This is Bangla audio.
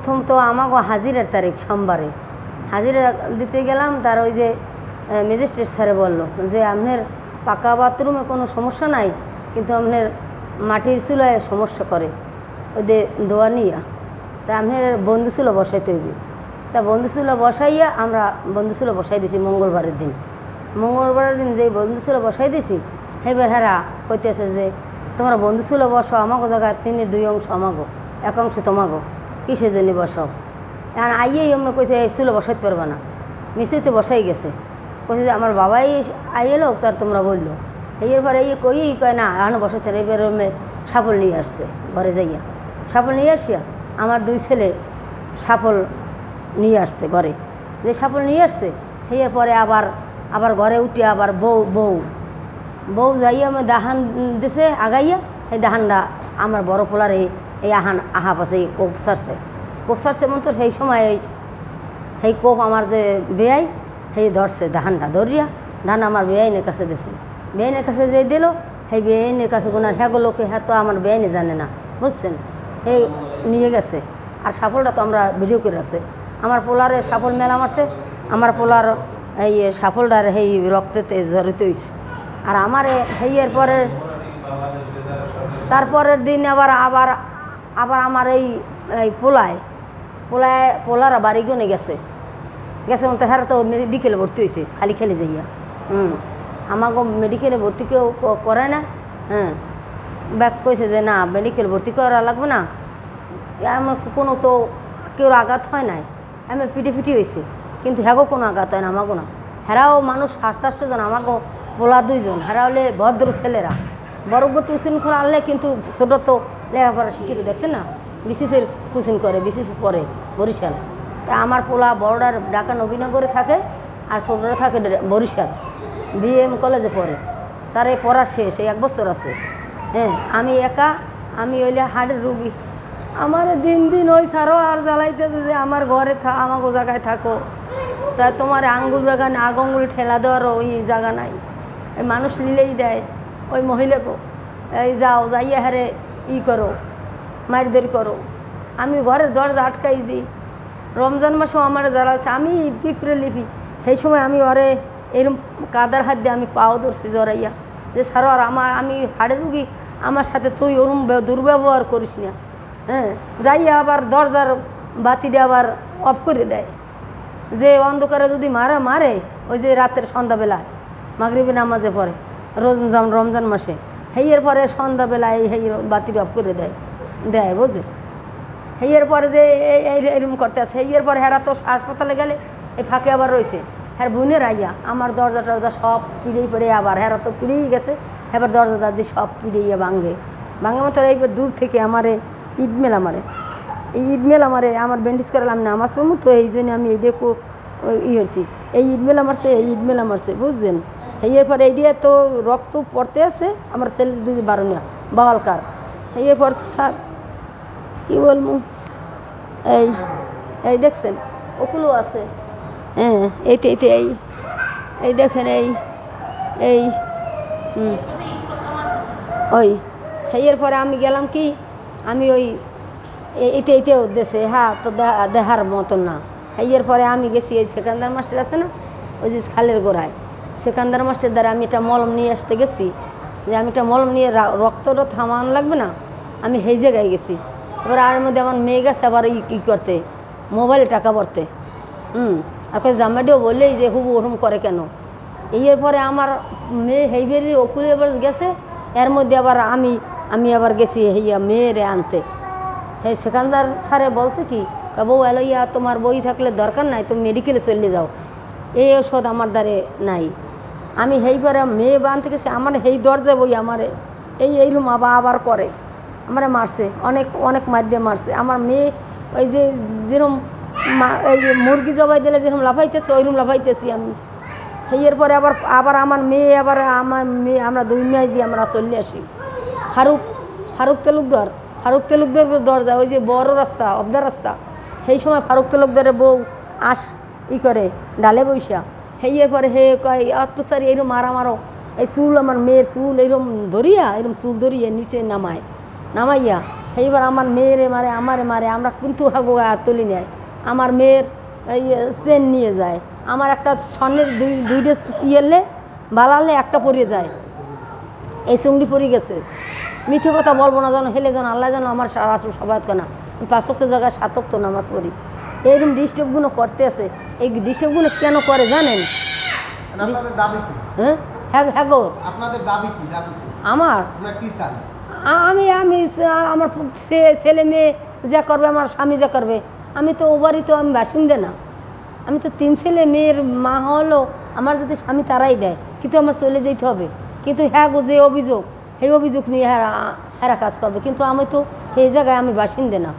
প্রথম তো আমাকে হাজিরার তারিখ সোমবারে হাজিরা দিতে গেলাম। তার ওই যে ম্যাজিস্ট্রেট স্যারে বললো যে আপনার পাকা বাথরুমে কোনো সমস্যা নাই, কিন্তু আপনার মাটির চুলায় সমস্যা করে ওই যে দোয়া নিয়া, তা আপনার বন্ধু চুলো বসাইতে হইবে। তা বন্ধু চুলো বসাইয়া আমরা বন্ধু চুলো বসাই দিছি মঙ্গলবারের দিন। মঙ্গলবারের দিন যে বন্ধু চুলো বসাই দিছি সেইবার হেরা কইতেছে যে তোমরা বন্ধু চুলো বসো, আমাকে জায়গায় 3-2 অংশ আমাগো, 1 অংশ তোমাগো, কিসের জন্য বসাও? এখন আইয়েই আমি কইছে এই চুলো বসাইতে পারবা না, মিস্ত্রিতে বসাই গেছে। কইছে যে আমার বাবাই আইয়েলো তার তোমরা বললো। এরপরে এই কয় না এখন বসাইতে, এবার সাফল নিয়ে আসছে ঘরে যাইয়া। সাফল নিয়ে আসিয়া আমার 2 ছেলে সাফল নিয়ে আসছে ঘরে, যে সাফল নিয়ে আসছে এরপরে আবার ঘরে উঠে আবার বউ যাইয়া আমি দাহান দিছে আগাইয়া, এই দাহানটা আমার বড় পোলার এই আহা পাশে কোপ সারছে মন তো সেই সময় সেই কোপ আমার যে বেয়াই সেই ধরছে দাহানটা ধরিয়া ধান আমার বেআইনের কাছে দিছে। বেআইনের কাছে যে দিল সেই বেআইনের কাছে গোনার লোকে হ্যাঁ তো আমার বেআইনে জানে না, বুঝছেন, এই নিয়ে গেছে। আর সাফলটা তো আমরা ভিডিও করে রাখছে। আমার পোলারে সাফল মেলা মারছে, আমার পোলার এই সাফলটার সেই রক্তেতে জড়িত হয়েছে। আর আমার সেইয়ের পরে তারপরের দিন আবার আমার এই পোলারা বাড়ি গনে গেছে তো হ্যাঁ তো মেডিকেলে ভর্তি হয়েছে খালি খেলে যাইয়া। আমাকে মেডিকেলে ভর্তি কেউ করে না। ব্যাক কইছে যে না মেডিকেল ভর্তি করা লাগবে না, আমার কোনো তো কেউ আঘাত হয় নাই, আমি পিটি হয়েছে, কিন্তু হ্যাগো কোনো আঘাত হয় না আমাগো না। হেরাও মানুষ 7-8 জন, আমাগো পোলা 2 জন, হেরা হলে ভদ্র ছেলেরা। বড় টিউশন করে আনলে কিন্তু ছোটো তো লেখাপড়া শিক্ষিত, দেখছেন না, বিসিসের টিউশন করে, বিসিস পরে বরিশাল। তা আমার পোলা বড়টার ঢাকা নবীনগরে থাকে আর ছোটরা থাকে বরিশাল, বিএম কলেজে পড়ে। তার এই পড়া শেষ, এই 1 বছর আছে। আমি একা, আমি হইলে হার্টের রুগী। আমার দিন ওই ছাড়ো আর জ্বালাইতেছে যে আমার ঘরে আমাকে জায়গায় থাকো, তা তোমার আঙ্গুল জায়গা না, আঙ্গুল ঠেলা দেওয়ারও ওই জায়গা নাই। এই মানুষ নিলেই দেয় ওই মহিলাকে, এই যাইয়া হারে করো, মারধর করো। আমি ঘরের দরজা আটকাই দিই। রমজান মাসেও আমার জ্বালাচ্ছে, আমি পিঁপড়ে লিপি। সেই সময় আমি ওরে এরকম কাদার হাত দিয়ে আমি পাও ধরছি জড়াইয়া, যে ছাড়ো আর আমি হাড়ের রুগী, আমার সাথে তুই ওরম দুর্ব্যবহার করিস না। যাইয়া আবার দরজার বাতিটা আবার অফ করে দেয়, যে অন্ধকারে যদি মারে ওই যে রাতের সন্ধ্যাবেলায় মাগরিবের নামাজে পড়ে রমজান মাসে, হেয়ের পরে সন্ধ্যাবেলায় এই বাতিটা অফ করে দেয় বুঝলি। হেয়ের পরে যে এইরকম করতে আছে, হেয়ের পরে হেরা তো হাসপাতালে গেলে এই ফাঁকে আবার রয়েছে হ্যাঁ বোনের আইয়া আমার দরজা টরজা সব পিড়েই পড়ে, আবার হেরা তো পিড়েই গেছে, এবার দরজা দিয়ে সব পিড়েইয়া ভাঙে মতো। এইবার দূর থেকে আমারে ইটমেল আমারে আমার ব্যান্ডেজ করালাম না আমার সমু, তো এই জন্য আমি এইটা হয়েছি, এই ইটমেল আমারছে বুঝছেন। হেয়ের পরে এই দিয়ে তো রক্ত পড়তে আছে, আমার ছেলে 2 বাওয়ালকার। হেয়ের পর স্যার কী বলবো, এই দেখছেন ওগুলো আছে, এইতে এই দেখেন এই ওই হেয়ের পরে আমি গেলাম কি, আমি ওই এইতেও দেশে হ্যাঁ তো দেখার মতন না। হেয়ের পরে আমি গেছি এই সেকান্দার মাস্টার আছে না, ওই যে খালের গোড়ায়, সেকান্দার মাস্টার দ্বারা আমি একটা মলম নিয়ে আসতে গেছি, যে আমি একটা মলম নিয়ে রক্তটা থামান লাগবে না, আমি সেই জায়গায় গেছি। এবার আর মধ্যে আমার মেয়ে গেছে আবার কী করতে, মোবাইলে টাকা ভরতে। আর জামাইটিও বললেই যে হুবু ওরম করে কেন। এর পরে আমার মেয়ে হেইবেরি ওকুলে এবার গেছে, এর মধ্যে আবার আমি আবার গেছি হেইয়া মেয়েরে আনতে। হ্যাঁ সেখানদার স্যারে বলছে কি, বউ এলাইয়া তোমার বই থাকলে দরকার নাই, তুমি মেডিকেলে চলে যাও, এই ওষুধ আমার দ্বারে নাই। আমি হেইবারে মেয়ে বানতে গেছি, আমার হেই দরজা বই আমারে এইরকম আবার করে, আমারে মারছে, অনেক মার দিয়ে মারছে। আমার মেয়ে ওই যে যেরকম এই যে মুরগি জবাই দিলে যেরকম লাফাইতেছে ওইরকম লাফাইতেছি আমি। হেয়ের পরে আবার আমার মেয়ে আমরা 2 মেয়ে যে আমরা চলে আসি ফারুক তেলুকদার দরজা, ওই যে বড় রাস্তা অবদার রাস্তা, সেই সময় ফারুক তেলুকদারের বউ করে ডালে বৈশা। হেয়ের পরে হে কয় অত্যাচারী এরকম মারামারো, এই চুল আমার মেয়ের চুল এরকম চুল ধরিয়ে নিচে নামাইয়া এইবার আমার মেয়েরে মারে আমারে মারে, আমরা কিন্তু হাগো তুলি নেয়, আমার মেয়ের এই চেন নিয়ে যায়, আমার একটা স্বর্ণের দুইটা ইয়েলে বালালে একটা পরিয়ে যায়, এই চুংড়ি পরে গেছে। মিথ্যে কথা বলবো না, যেন হেলে যেন আল্লাহ যেন আমার সবাই না, আমি 5 ওয়াক্ত জায়গায় 7 ওয়াক্ত নামাজ পড়ি। এইরকম ডিস্টার্বগুলো করতে আছে, এই ডিস্টার্বগুলো কেন করে জানেন? হ্যাঁ হ্যাঁ গো, আমার আমি আমি আমার ছেলে মেয়ে যা করবে, আমার স্বামী যা করবে, আমি তো ওবারই তো আমি বাসিন্দা না, আমি তো 3 ছেলে মেয়ের মা হলো, আমার যদি স্বামী তারাই দেয়, কিন্তু আমার চলে যেতে হবে। কিন্তু হ্যাঁ গো, যে অভিযোগ, সেই অভিযোগ নিয়ে হ্যাঁ কাজ করবে, কিন্তু আমি তো এই জায়গায় আমি বাসিন্দা না।